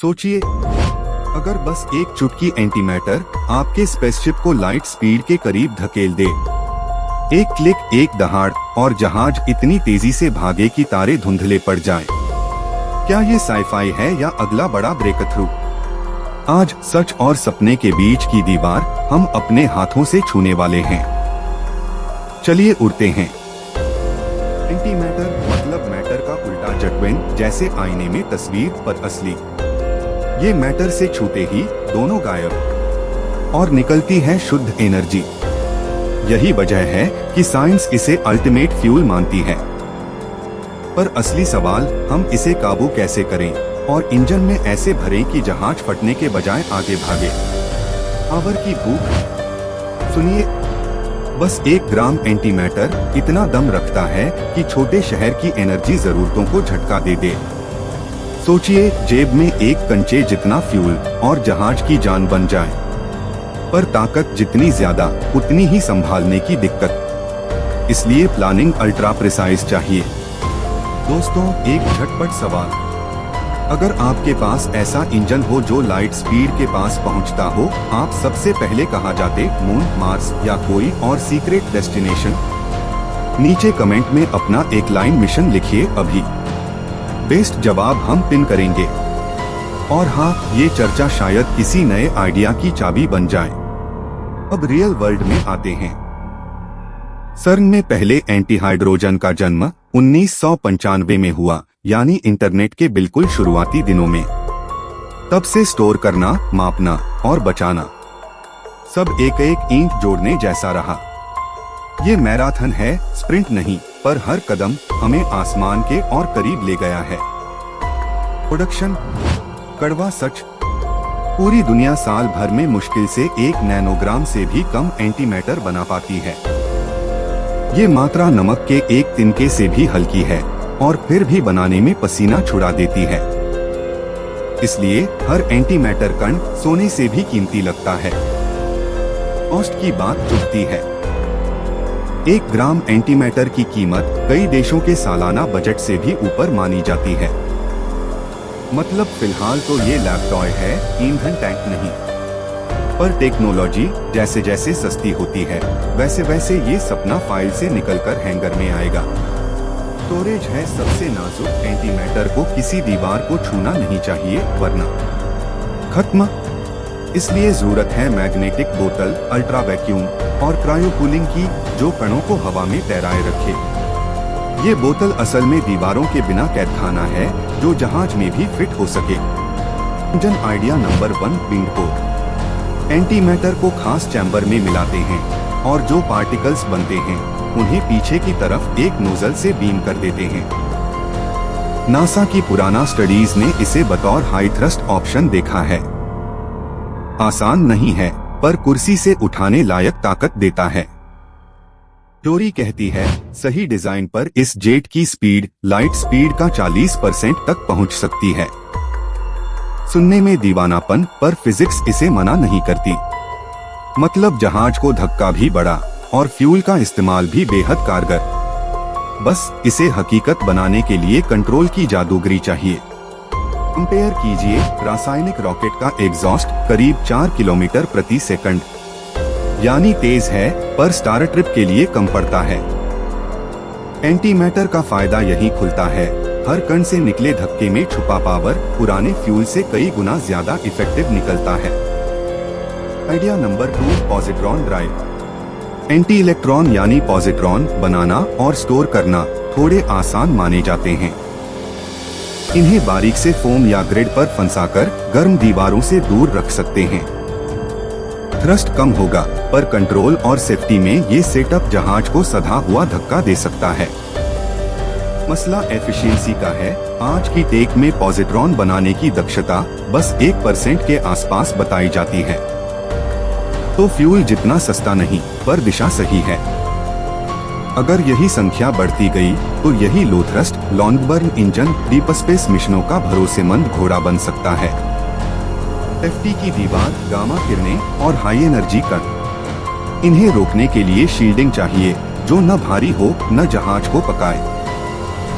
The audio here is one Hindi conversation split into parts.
सोचिए, अगर बस एक चुटकी एंटीमैटर आपके स्पेसशिप को लाइट स्पीड के करीब धकेल दे, एक क्लिक, एक दहाड़ और जहाज इतनी तेजी से भागे कि तारे धुंधले पड़ जाएं। क्या ये साइफाई है या अगला बड़ा ब्रेकथ्रू? आज सच और सपने के बीच की दीवार हम अपने हाथों से छूने वाले हैं। चलिए उड़ते हैं। एंटीमैटर मतलब मैटर का उल्टा जटवेंट, जैसे आईने में तस्वीर पर असली। ये मैटर से छूते ही दोनों गायब और निकलती है शुद्ध एनर्जी। यही वजह है कि साइंस इसे अल्टीमेट फ्यूल मानती है। पर असली सवाल, हम इसे काबू कैसे करें और इंजन में ऐसे भरें कि जहाज फटने के बजाय आगे भागे। पावर की भूख। सुनिए, बस 1 ग्राम एंटीमैटर इतना दम रखता है कि छोटे शहर की एनर्जी जरूरतों को झटका दे दे। सोचिए, जेब में एक कंचे जितना फ्यूल और जहाज की जान बन जाए। पर ताकत जितनी ज्यादा, उतनी ही संभालने की दिक्कत। इसलिए प्लानिंग अल्ट्रा प्रिसाइज चाहिए। दोस्तों, एक झटपट सवाल, अगर आपके पास ऐसा इंजन हो जो लाइट स्पीड के पास पहुंचता हो, आप सबसे पहले कहां जाते? मून, मार्स या कोई और सीक्रेट डेस्टिनेशन? नीचे कमेंट में अपना एक लाइन मिशन लिखिए अभी। बेस्ट जवाब हम पिन करेंगे। और हाँ, ये चर्चा शायद किसी नए आइडिया की चाबी बन जाए। अब रियल वर्ल्ड में आते हैं। सर्न में पहले एंटी हाइड्रोजन का जन्म 1995 में हुआ, यानी इंटरनेट के बिल्कुल शुरुआती दिनों में। तब से स्टोर करना, मापना और बचाना सब एक एक ईंट जोड़ने जैसा रहा। ये मैराथन है, स्प्रिंट नहीं, पर हर कदम हमें आसमान के और करीब ले गया है। प्रोडक्शन। कड़वा सच, पूरी दुनिया साल भर में मुश्किल से 1 नैनोग्राम से भी कम एंटीमैटर बना पाती है। ये मात्रा नमक के एक तिनके से भी हल्की है और फिर भी बनाने में पसीना छुड़ा देती है। इसलिए हर एंटीमैटर कण सोने से भी कीमती लगता है। कॉस्ट की बात चुभती है। 1 ग्राम एंटीमैटर की कीमत कई देशों के सालाना बजट से भी ऊपर मानी जाती है। मतलब फिलहाल तो ये लैब टॉय है, ईंधन टैंक नहीं। पर टेक्नोलॉजी जैसे जैसे सस्ती होती है, वैसे वैसे ये सपना फाइल से निकलकर हैंगर में आएगा। स्टोरेज है सबसे नाजुक। एंटीमैटर को किसी दीवार को छूना नहीं चाहिए, वरना खत्म। इसलिए जरूरत है मैग्नेटिक बोतल, अल्ट्रा वैक्यूम और क्रायोकूलिंग की, जो कणों को हवा में तैराए रखे। ये बोतल असल में दीवारों के बिना कैदखाना है, जो जहाज में भी फिट हो सके। इंजन आइडिया नंबर 1, बिंड को। एंटीमैटर को खास चैम्बर में मिलाते हैं और जो पार्टिकल्स बनते हैं उन्हें पीछे की तरफ एक नोजल से बीम कर देते हैं। नासा की पुराना स्टडीज ने इसे बतौर हाई थ्रस्ट ऑप्शन देखा है। आसान नहीं है, पर कुर्सी से उठाने लायक ताकत देता है। थ्योरी कहती है, सही डिजाइन पर इस जेट की स्पीड लाइट स्पीड का 40% तक पहुंच सकती है। सुनने में दीवानापन, पर फिजिक्स इसे मना नहीं करती। मतलब जहाज को धक्का भी बड़ा और फ्यूल का इस्तेमाल भी बेहद कारगर। बस इसे हकीकत बनाने के लिए कंट्रोल की जादूगरी चाहिए। कंपेयर कीजिए, रासायनिक रॉकेट का एग्जॉस्ट करीब 4 किलोमीटर प्रति सेकंड, यानी तेज है, पर स्टार ट्रिप के लिए कम पड़ता है। एंटीमैटर का फायदा यही खुलता है। हर कण से निकले धक्के में छुपा पावर पुराने फ्यूल से कई गुना ज्यादा इफेक्टिव निकलता है। Idea number 2, positron drive. Anti electron यानी पॉजिट्रॉन बनाना और स्टोर करना थोड़े आसान माने जाते हैं। इन्हें बारीक से फोम या ग्रिड पर फंसाकर गर्म दीवारों से दूर रख सकते हैं। थ्रस्ट कम होगा, पर कंट्रोल और सेफ्टी में ये सेटअप जहाज को सधा हुआ धक्का दे सकता है। मसला एफिशिएंसी का है। आज की टेक में पॉजिट्रॉन बनाने की दक्षता बस 1% के आसपास बताई जाती है। तो फ्यूल जितना सस्ता नहीं, पर दिशा सही है। अगर यही संख्या बढ़ती गई, तो यही low thrust, long burn engine deep space मिशनों का भरोसेमंद घोड़ा बन सकता है। सेफ्टी की दीवार, गामा किरणें और हाई एनर्जी कण, इन्हें रोकने के लिए शील्डिंग चाहिए, जो न भारी हो न जहाज को पकाए।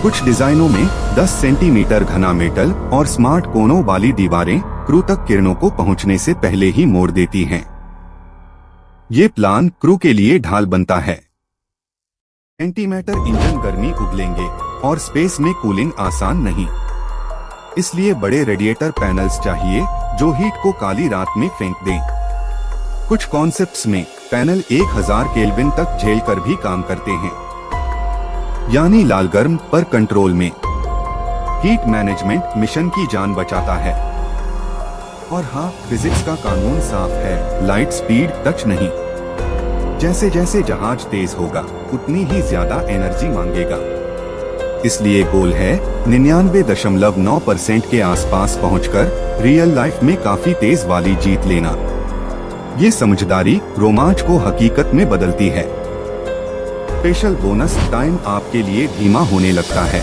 कुछ डिजाइनों में 10 सेंटीमीटर घना मेटल और स्मार्ट कोनों वाली दीवारें क्रू तक किरणों को पहुंचने से पहले ही मोड़ देती हैं। ये प्लान क्रू के लिए ढाल बनता है। एंटीमैटर इंजन गर्मी उगलेंगे और स्पेस में कूलिंग आसान नहीं, इसलिए बड़े रेडिएटर पैनल्स चाहिए जो हीट को काली रात में फेंक दें। कुछ कॉन्सेप्ट्स में पैनल 1000 केल्विन तक झेल कर भी काम करते हैं, यानी लाल गर्म पर कंट्रोल में। हीट मैनेजमेंट मिशन की जान बचाता है। और हाँ, फिजिक्स का कानून साफ है, लाइट स्पीड टच नहीं। जैसे जैसे जहाज तेज होगा उतनी ही ज्यादा एनर्जी मांगेगा। इसलिए गोल है 99.9% के आसपास पहुंचकर रियल लाइफ में काफी तेज वाली जीत लेना। ये समझदारी रोमांच को हकीकत में बदलती है। स्पेशल बोनस टाइम आपके लिए धीमा होने लगता है।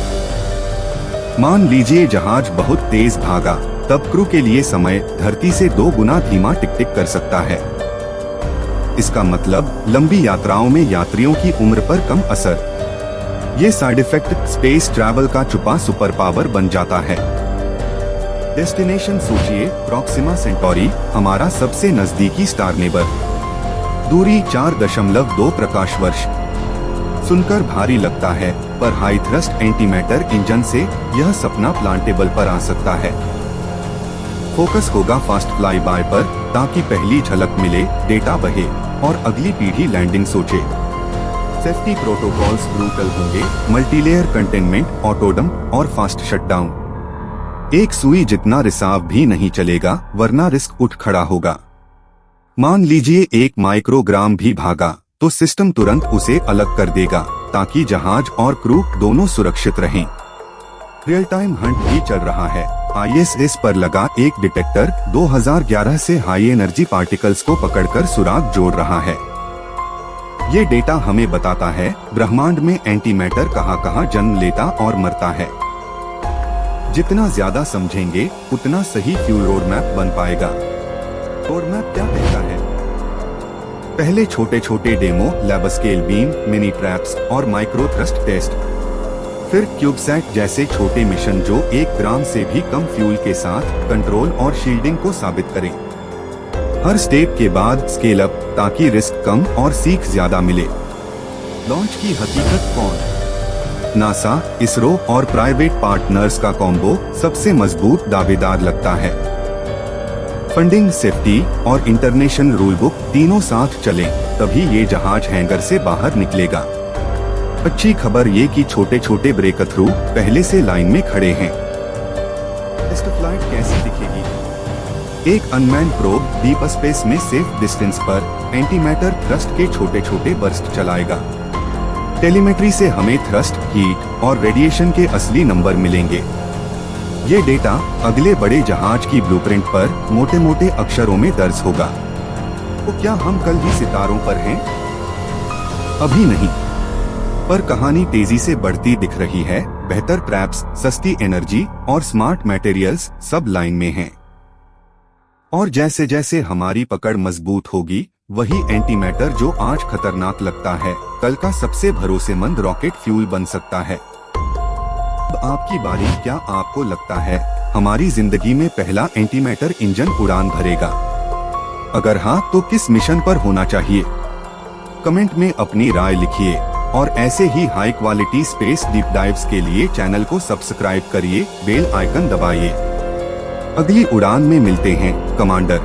मान लीजिए जहाज बहुत तेज भागा, तब क्रू के लिए समय धरती से 2 गुना धीमा टिक टिक कर सकता है। इसका मतलब लंबी यात्राओं में यात्रियों की उम्र पर कम असर। ये साइड इफेक्ट स्पेस ट्रैवल का छुपा सुपर पावर बन जाता है। डेस्टिनेशन सोचिए, प्रॉक्सिमा सेंटोरी हमारा सबसे नजदीकी स्टार नेबर। दूरी 4.2 प्रकाश वर्ष। सुनकर भारी लगता है, पर हाई थ्रस्ट एंटीमैटर इंजन से यह सपना प्लांटेबल पर आ सकता है। फोकस होगा फास्ट फ्लाई बाय पर, ताकि पहली झलक मिले, डेटा बहे और अगली पीढ़ी लैंडिंग सोचे। सेफ्टी प्रोटोकॉल्स ब्रूटल होंगे, मल्टीलेयर कंटेनमेंट, ऑटोडम और फास्ट शटडाउन। एक सुई जितना रिसाव भी नहीं चलेगा, वरना रिस्क उठ खड़ा होगा। मान लीजिए 1 माइक्रोग्राम भी भागा तो सिस्टम तुरंत उसे अलग कर देगा, ताकि जहाज और क्रू दोनों सुरक्षित रहें। रियल टाइम हंट भी चल रहा है। ISS पर लगा एक डिटेक्टर 2011 से हाई एनर्जी पार्टिकल्स को पकड़कर सुराग जोड़ रहा है। ये डेटा हमें बताता है ब्रह्मांड में एंटीमैटर कहाँ जन्म लेता और मरता है। जितना ज्यादा समझेंगे उतना सही फ्यूल रोड मैप बन पाएगा। रोड मैप क्या कहता है? पहले छोटे छोटे demo, lab scale beam, mini traps और माइक्रो थ्रस्ट टेस्ट। फिर क्यूबसैट जैसे छोटे मिशन जो 1 ग्राम से भी कम फ्यूल के साथ कंट्रोल और शील्डिंग को साबित करें। हर स्टेप के बाद स्केल अप, ताकि रिस्क कम और सीख ज्यादा मिले। लॉन्च की हकीकत कौन? नासा, इसरो और प्राइवेट पार्टनर्स का कॉम्बो सबसे मजबूत दावेदार लगता है। फंडिंग, सेफ्टी और इंटरनेशनल रूल बुक तीनों साथ चलें, तभी ये जहाज हैंगर से बाहर निकलेगा। अच्छी खबर ये कि छोटे छोटे ब्रेक थ्रू पहले से लाइन में खड़े हैं। टेस्ट फ्लाइट कैसी दिखेगी? एक अनमैन्ड प्रोब डीप स्पेस में सेफ डिस्टेंस पर एंटीमैटर थ्रस्ट के छोटे छोटे बर्स्ट चलाएगा। टेलीमेट्री से हमें थ्रस्ट, हीट और रेडिएशन के असली नंबर मिलेंगे। ये डेटा अगले बड़े जहाज की ब्लूप्रिंट पर मोटे मोटे अक्षरों में दर्ज होगा। तो क्या हम कल ही सितारों पर हैं? अभी नहीं, पर कहानी तेजी से बढ़ती दिख रही है। बेहतर ट्रैप्स, सस्ती एनर्जी और स्मार्ट मटेरियल्स सब लाइन में हैं। और जैसे जैसे हमारी पकड़ मजबूत होगी, वही एंटीमैटर जो आज खतरनाक लगता है, कल का सबसे भरोसेमंद रॉकेट फ्यूल बन सकता है। अब आपकी बारी। क्या आपको लगता है हमारी जिंदगी में पहला एंटीमैटर इंजन उड़ान भरेगा? अगर हाँ, तो किस मिशन पर होना चाहिए? कमेंट में अपनी राय लिखिए और ऐसे ही high quality space deep dives के लिए चैनल को सब्सक्राइब करिए, बेल आइकन दबाइए। अगली उड़ान में मिलते हैं, कमांडर।